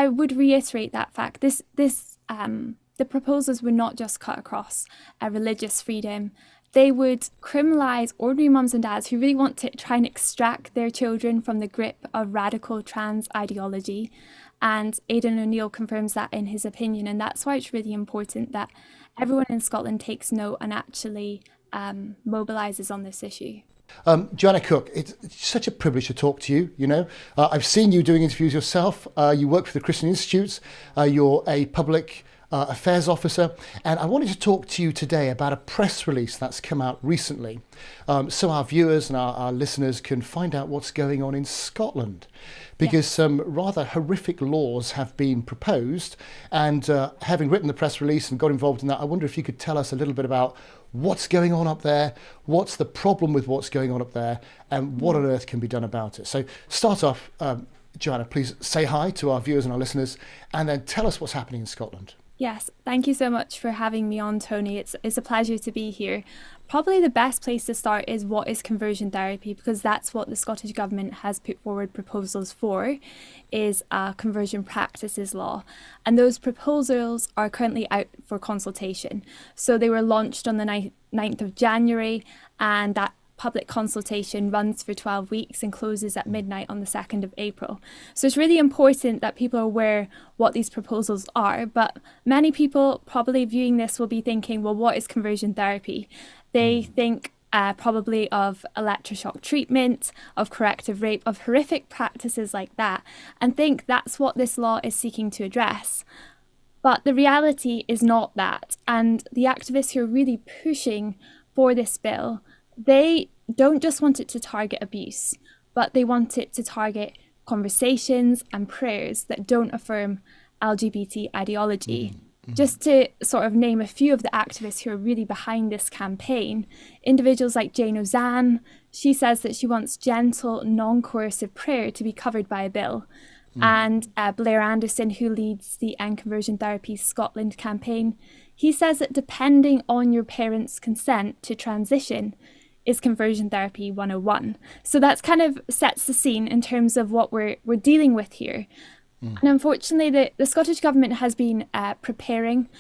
I would reiterate that fact. The proposals would not just cut across religious freedom. They would criminalise ordinary mums and dads who really want to try and extract their children from the grip of radical trans ideology. And Aidan O'Neill confirms that in his opinion. And that's why it's really important that everyone in Scotland takes note and actually mobilises on this issue. Joanna Cook, it's such a privilege to talk to you. I've seen you doing interviews yourself. You work for the Christian Institutes. You're a public affairs officer. And I wanted to talk to you today about a press release that's come out recently, so our viewers and our listeners can find out what's going on in Scotland. Because some rather horrific laws have been proposed. And having written the press release and got involved in that, I wonder if you could tell us a little bit about what's going on up there, what's the problem with what's going on up there, and what on earth can be done about it. So start off, Joanna, please say hi to our viewers and our listeners, and then tell us what's happening in Scotland. Yes, thank you so much for having me on, Tony. It's a pleasure to be here. Probably the best place to start is what is conversion therapy, because that's what the Scottish Government has put forward proposals for, is a conversion practices law. And those proposals are currently out for consultation. So they were launched on the 9th of January, and that public consultation runs for 12 weeks and closes at midnight on the 2nd of April. So it's really important that people are aware what these proposals are, but many people probably viewing this will be thinking, well, what is conversion therapy? They think probably of electroshock treatment, of corrective rape, of horrific practices like that, and think that's what this law is seeking to address. But the reality is not that. And the activists who are really pushing for this bill, they don't just want it to target abuse, but they want it to target conversations and prayers that don't affirm LGBT ideology. Just to sort of name a few of the activists who are really behind this campaign, individuals like Jane Ozanne, she says that she wants gentle, non-coercive prayer to be covered by a bill. And Blair Anderson, who leads the End Conversion Therapy Scotland campaign, he says that depending on your parents' consent to transition is conversion therapy 101. So that's kind of sets the scene in terms of what we're dealing with here. And unfortunately, the Scottish Government has been preparing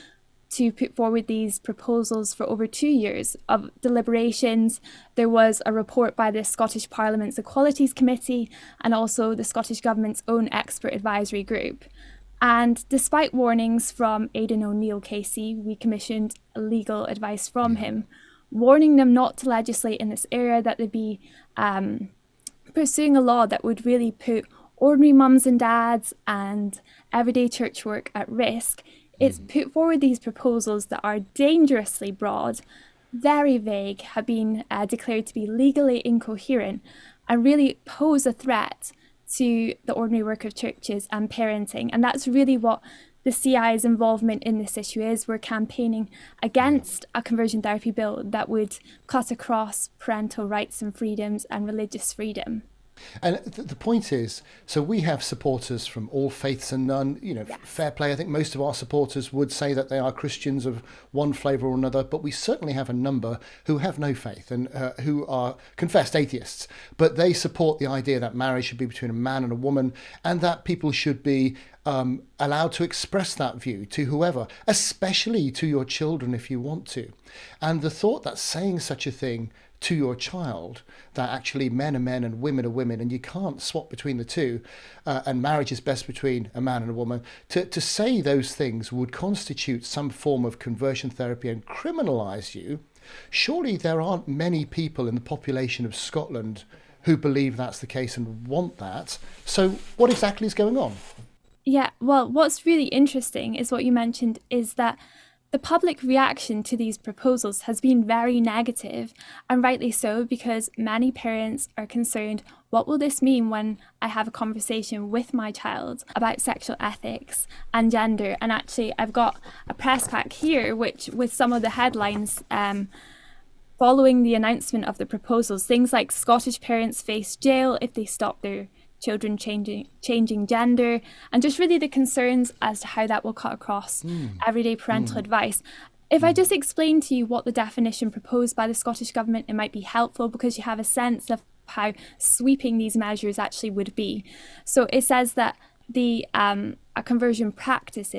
to put forward these proposals for over 2 years of deliberations. There was a report by the Scottish Parliament's Equalities Committee and also the Scottish Government's own expert advisory group. And despite warnings from Aidan O'Neill KC, we commissioned legal advice from him, warning them not to legislate in this area, that they'd be pursuing a law that would really put ordinary mums and dads and everyday church work at risk. It's put forward these proposals that are dangerously broad, very vague, have been declared to be legally incoherent, and really pose a threat to the ordinary work of churches and parenting. And that's really what the CI's involvement in this issue is. We're campaigning against a conversion therapy bill that would cut across parental rights and freedoms and religious freedom. And the point is, so we have supporters from all faiths and none, fair play. I think most of our supporters would say that they are Christians of one flavour or another, but we certainly have a number who have no faith and who are confessed atheists. But they support the idea that marriage should be between a man and a woman, and that people should be allowed to express that view to whoever, especially to your children if you want to. And the thought that saying such a thing to your child, that actually men are men and women are women and you can't swap between the two, and marriage is best between a man and a woman, to say those things would constitute some form of conversion therapy and criminalise you. Surely there aren't many people in the population of Scotland who believe that's the case and want that. So what exactly is going on? Yeah, well, what's really interesting is what you mentioned is that the public reaction to these proposals has been very negative, and rightly so, because many parents are concerned, what will this mean when I have a conversation with my child about sexual ethics and gender? And actually, I've got a press pack here, which with some of the headlines following the announcement of the proposals, things like Scottish parents face jail if they stop their children changing gender, and just really the concerns as to how that will cut across everyday parental advice. If I just explain to you what the definition proposed by the Scottish Government, it might be helpful because you have a sense of how sweeping these measures actually would be. So it says that a conversion practice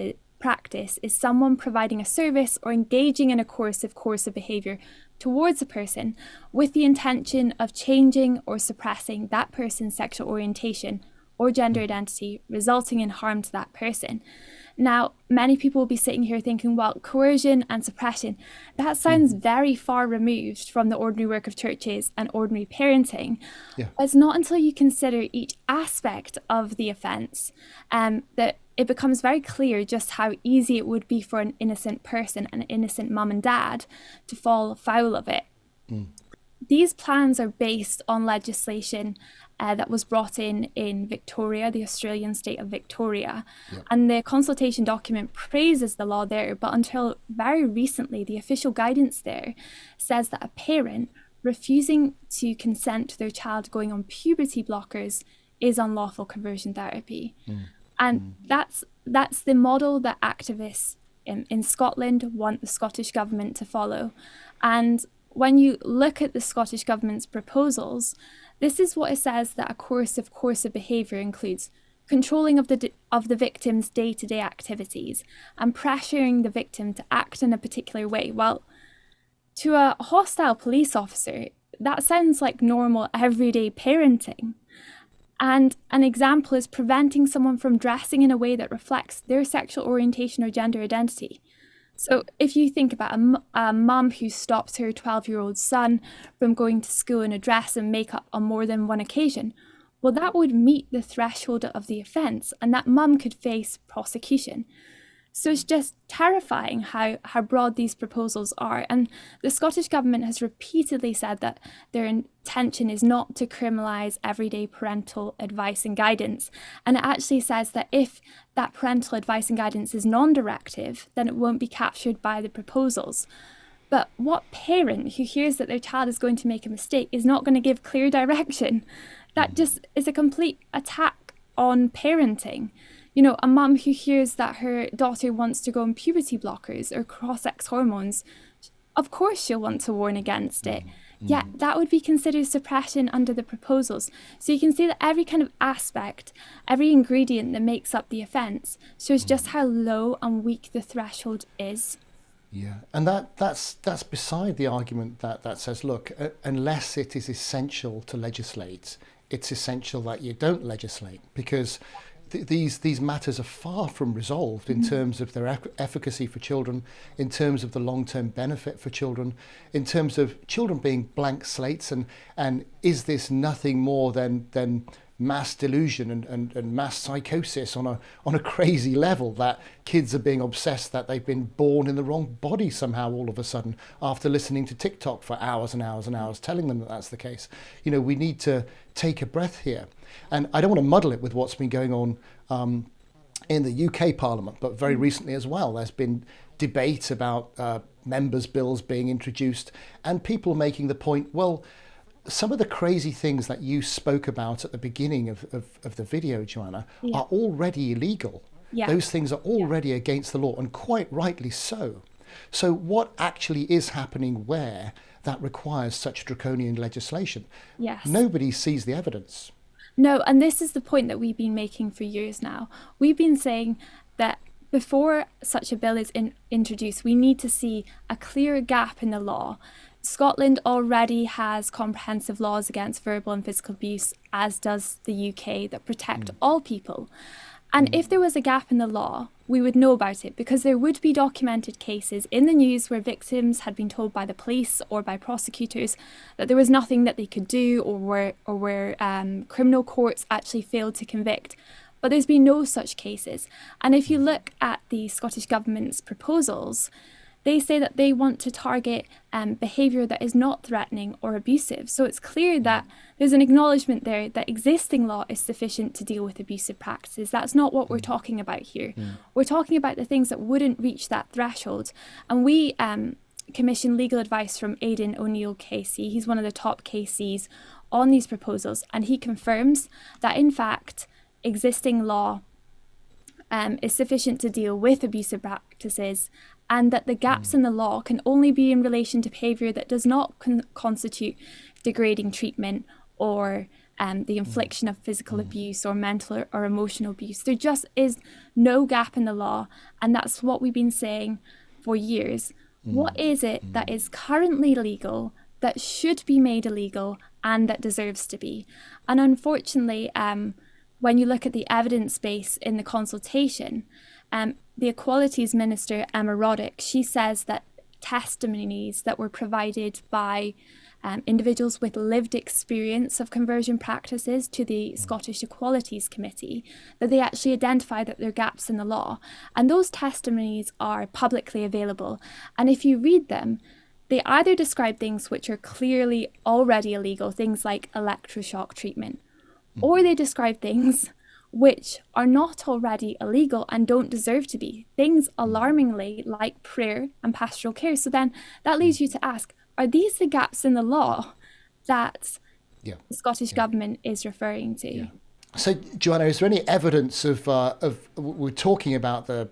is someone providing a service or engaging in a course of behavior towards a person with the intention of changing or suppressing that person's sexual orientation or gender identity, resulting in harm to that person. Now, many people will be sitting here thinking, well, coercion and suppression, that sounds very far removed from the ordinary work of churches and ordinary parenting. Yeah. It's not until you consider each aspect of the offence that it becomes very clear just how easy it would be for an innocent person, an innocent mum and dad, to fall foul of it. These plans are based on legislation that was brought in Victoria, the Australian state of Victoria. Yep. And the consultation document praises the law there, but until very recently, the official guidance there says that a parent refusing to consent to their child going on puberty blockers is unlawful conversion therapy. And that's the model that activists in Scotland want the Scottish government to follow. And when you look at the Scottish government's proposals, this is what it says that a course of behaviour includes: controlling of the victim's day-to-day activities and pressuring the victim to act in a particular way. Well, to a hostile police officer, that sounds like normal everyday parenting. And an example is preventing someone from dressing in a way that reflects their sexual orientation or gender identity. So if you think about a mum who stops her 12-year-old son from going to school in a dress and makeup on more than one occasion, well, that would meet the threshold of the offence, and that mum could face prosecution. So it's just terrifying how broad these proposals are. And the Scottish Government has repeatedly said that their intention is not to criminalise everyday parental advice and guidance. And it actually says that if that parental advice and guidance is non-directive, then it won't be captured by the proposals. But what parent who hears that their child is going to make a mistake is not going to give clear direction? That just is a complete attack on parenting. You know, a mum who hears that her daughter wants to go on puberty blockers or cross-sex hormones, of course she'll want to warn against it. Yet that would be considered suppression under the proposals. So you can see that every kind of aspect, every ingredient that makes up the offence shows just how low and weak the threshold is. Yeah, and that's beside the argument that says, look, unless it is essential to legislate, it's essential that you don't legislate, because these matters are far from resolved in terms of their efficacy for children, in terms of the long-term benefit for children, in terms of children being blank slates, and is this nothing more than mass delusion and mass psychosis on a crazy level, that kids are being obsessed that they've been born in the wrong body somehow all of a sudden after listening to TikTok for hours and hours and hours telling them that that's the case. You know, we need to take a breath here. And I don't want to muddle it with what's been going on in the UK Parliament, but very recently as well, there's been debate about members' bills being introduced and people making the point, well, some of the crazy things that you spoke about at the beginning of the video, Joanna, are already illegal. Yeah. Those things are already against the law, and quite rightly so. So what actually is happening where that requires such draconian legislation? Yes. Nobody sees the evidence. No, and this is the point that we've been making for years now. We've been saying that before such a bill is introduced, we need to see a clear gap in the law. Scotland already has comprehensive laws against verbal and physical abuse, as does the UK, that protect all people. And if there was a gap in the law, we would know about it, because there would be documented cases in the news where victims had been told by the police or by prosecutors that there was nothing that they could do, or where criminal courts actually failed to convict. But there's been no such cases. And if you look at the Scottish Government's proposals, they say that they want to target behaviour that is not threatening or abusive. So it's clear that there's an acknowledgement there that existing law is sufficient to deal with abusive practices. That's not what we're talking about here. We're talking about the things that wouldn't reach that threshold. And we commissioned legal advice from Aidan O'Neill KC. He's one of the top KCs on these proposals. And he confirms that, in fact, existing law is sufficient to deal with abusive practices, and that the gaps in the law can only be in relation to behaviour that does not constitute degrading treatment or the infliction of physical abuse or mental or emotional abuse. There just is no gap in the law, and that's what we've been saying for years. What is it that is currently legal, that should be made illegal, and that deserves to be? And unfortunately, when you look at the evidence base in the consultation, the Equalities Minister, Emma Roddick, she says that testimonies that were provided by individuals with lived experience of conversion practices to the Scottish Equalities Committee, that they actually identify that there are gaps in the law. And those testimonies are publicly available. And if you read them, they either describe things which are clearly already illegal, things like electroshock treatment, or they describe things which are not already illegal and don't deserve to be, things alarmingly like prayer and pastoral care. So then that leads you to ask, are these the gaps in the law that the Scottish Government is referring to? Yeah. So, Joanna, is there any evidence of we're talking about the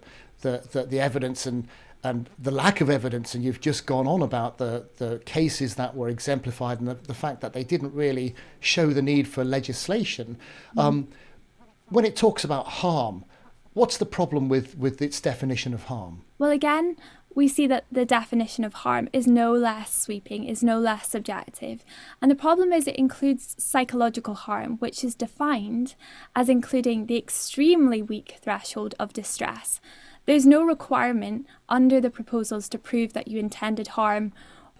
evidence and the lack of evidence, and you've just gone on about the cases that were exemplified and the fact that they didn't really show the need for legislation. When it talks about harm, what's the problem with its definition of harm? Well, again, we see that the definition of harm is no less sweeping, is no less subjective. And the problem is it includes psychological harm, which is defined as including the extremely weak threshold of distress. There's no requirement under the proposals to prove that you intended harm,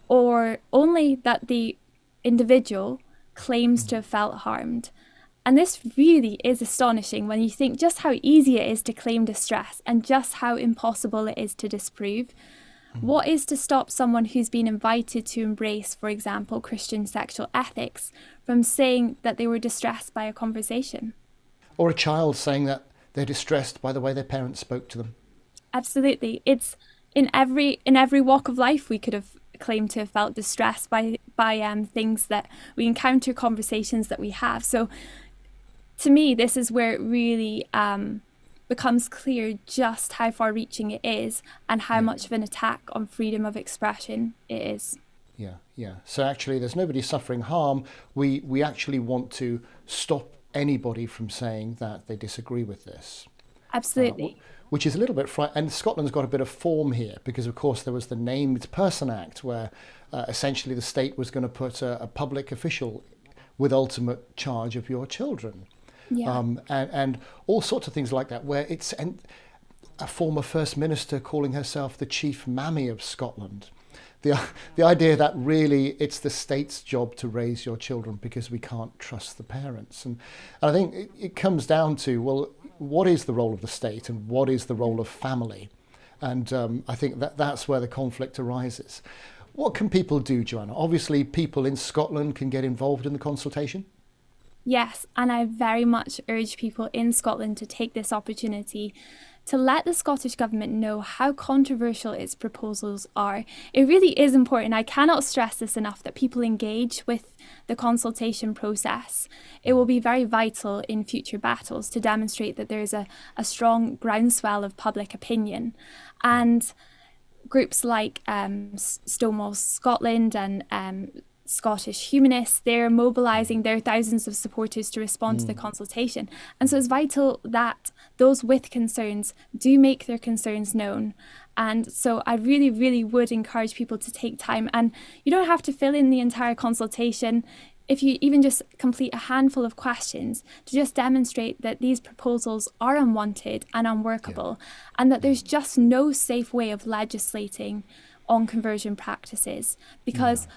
or only that the individual claims to have felt harmed. And this really is astonishing when you think just how easy it is to claim distress and just how impossible it is to disprove. What is to stop someone who's been invited to embrace, for example, Christian sexual ethics from saying that they were distressed by a conversation? Or a child saying that they're distressed by the way their parents spoke to them? Absolutely. It's in every walk of life we could have claimed to have felt distressed by things that we encounter, conversations that we have. So to me, this is where it really becomes clear just how far-reaching it is and how much of an attack on freedom of expression it is. Yeah. So actually, there's nobody suffering harm. We actually want to stop anybody from saying that they disagree with this. Absolutely. Which is a little bit frightening. And Scotland's got a bit of form here because, of course, there was the Named Person Act where essentially the state was going to put a public official with ultimate charge of your children. Yeah. And all sorts of things like that, where it's a former First Minister calling herself the chief mammy of Scotland. The idea that really it's the state's job to raise your children because we can't trust the parents. And I think it comes down to, well, what is the role of the state and what is the role of family? And I think that's where the conflict arises. What can people do, Joanna? Obviously, people in Scotland can get involved in the consultation. Yes, and I very much urge people in Scotland to take this opportunity to let the Scottish Government know how controversial its proposals are. It really is important. I cannot stress this enough, that people engage with the consultation process. It will be very vital in future battles to demonstrate that there is a strong groundswell of public opinion. And groups like Stonewall Scotland and Scottish Humanists, they're mobilising their thousands of supporters to respond to the consultation. And so it's vital that those with concerns do make their concerns known. And so I really, really would encourage people to take time. And you don't have to fill in the entire consultation. If you even just complete a handful of questions to just demonstrate that these proposals are unwanted and unworkable, and that there's just no safe way of legislating on conversion practices, because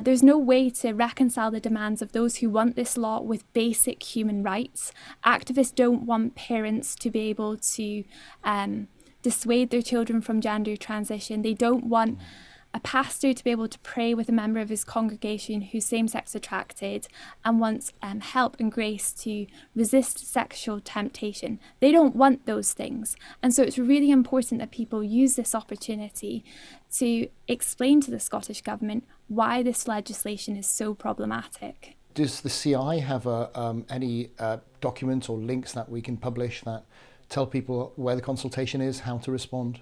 there's no way to reconcile the demands of those who want this law with basic human rights. Activists don't want parents to be able to dissuade their children from gender transition. They don't want a pastor to be able to pray with a member of his congregation who's same-sex attracted and wants help and grace to resist sexual temptation. They don't want those things. And so it's really important that people use this opportunity to explain to the Scottish Government why this legislation is so problematic. Does the CI have any documents or links that we can publish that tell people where the consultation is, how to respond?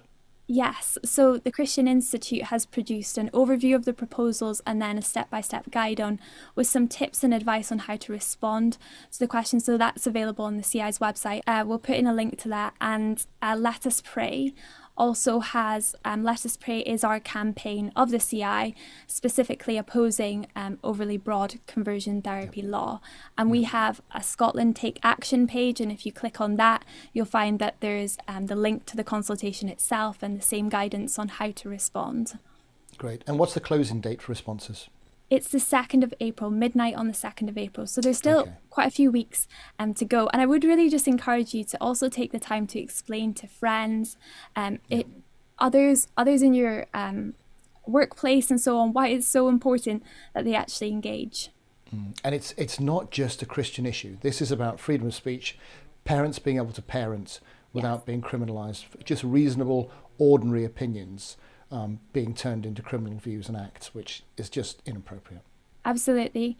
Yes, so the Christian Institute has produced an overview of the proposals and then a step-by-step guide on with some tips and advice on how to respond to the questions. So that's available on the CI's website. We'll put in a link to that. And Let Us Pray also has Let Us Pray is our campaign of the CI, specifically opposing overly broad conversion therapy law. And we have a Scotland Take Action page, and if you click on that, you'll find that there's the link to the consultation itself and the same guidance on how to respond. Great. And what's the closing date for responses? It's the 2nd of April, midnight on the 2nd of April. So there's still quite a few weeks to go. And I would really just encourage you to also take the time to explain to friends, others in your workplace and so on, why it's so important that they actually engage. And it's not just a Christian issue. This is about freedom of speech, parents being able to parent without being criminalised, just reasonable, ordinary opinions being turned into criminal views and acts, which is just inappropriate. Absolutely.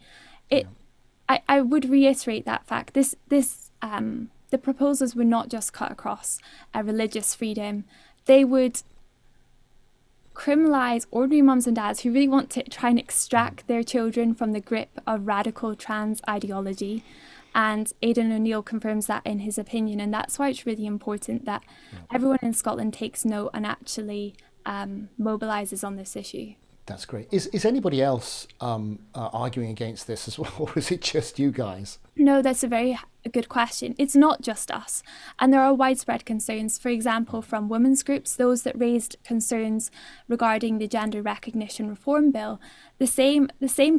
I would reiterate that fact. The proposals would not just cut across religious freedom. They would criminalise ordinary mums and dads who really want to try and extract their children from the grip of radical trans ideology. And Aidan O'Neill confirms that in his opinion. And that's why it's really important that everyone in Scotland takes note and actually mobilises on this issue. That's great. Is anybody else arguing against this as well, or is it just you guys? No, that's a very good question. It's not just us. And there are widespread concerns, for example, from women's groups, those that raised concerns regarding the Gender Recognition Reform Bill. The same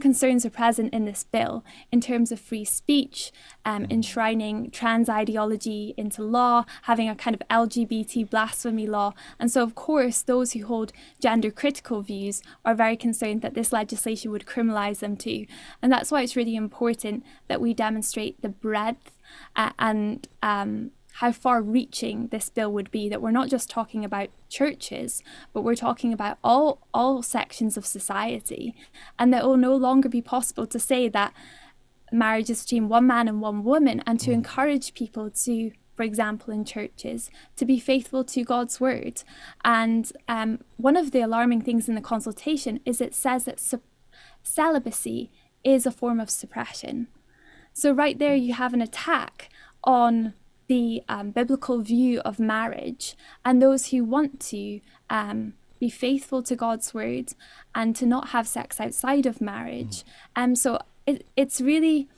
concerns are present in this bill in terms of free speech, enshrining trans ideology into law, having a kind of LGBT blasphemy law. And so, of course, those who hold gender critical views are very concerned that this legislation would criminalise them too. And that's why it's really important that we demonstrate the breadth and how far-reaching this bill would be, that we're not just talking about churches, but we're talking about all sections of society, and that it will no longer be possible to say that marriage is between one man and one woman, and to encourage people to, for example, in churches, to be faithful to God's word. And one of the alarming things in the consultation is it says that celibacy is a form of suppression. So right there you have an attack on the biblical view of marriage, and those who want to be faithful to God's word and to not have sex outside of marriage. So it's really,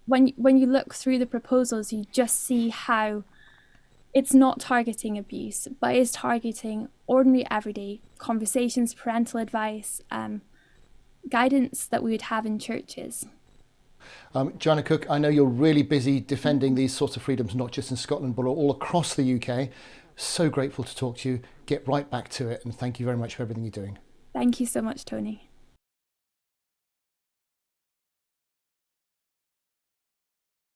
when you look through the proposals, you just see how it's not targeting abuse, but it's targeting ordinary everyday conversations, parental advice, guidance that we would have in churches. Joanna Cook, I know you're really busy defending these sorts of freedoms, not just in Scotland, but all across the UK. So grateful to talk to you. Get right back to it, and thank you very much for everything you're doing. Thank you so much, Tony.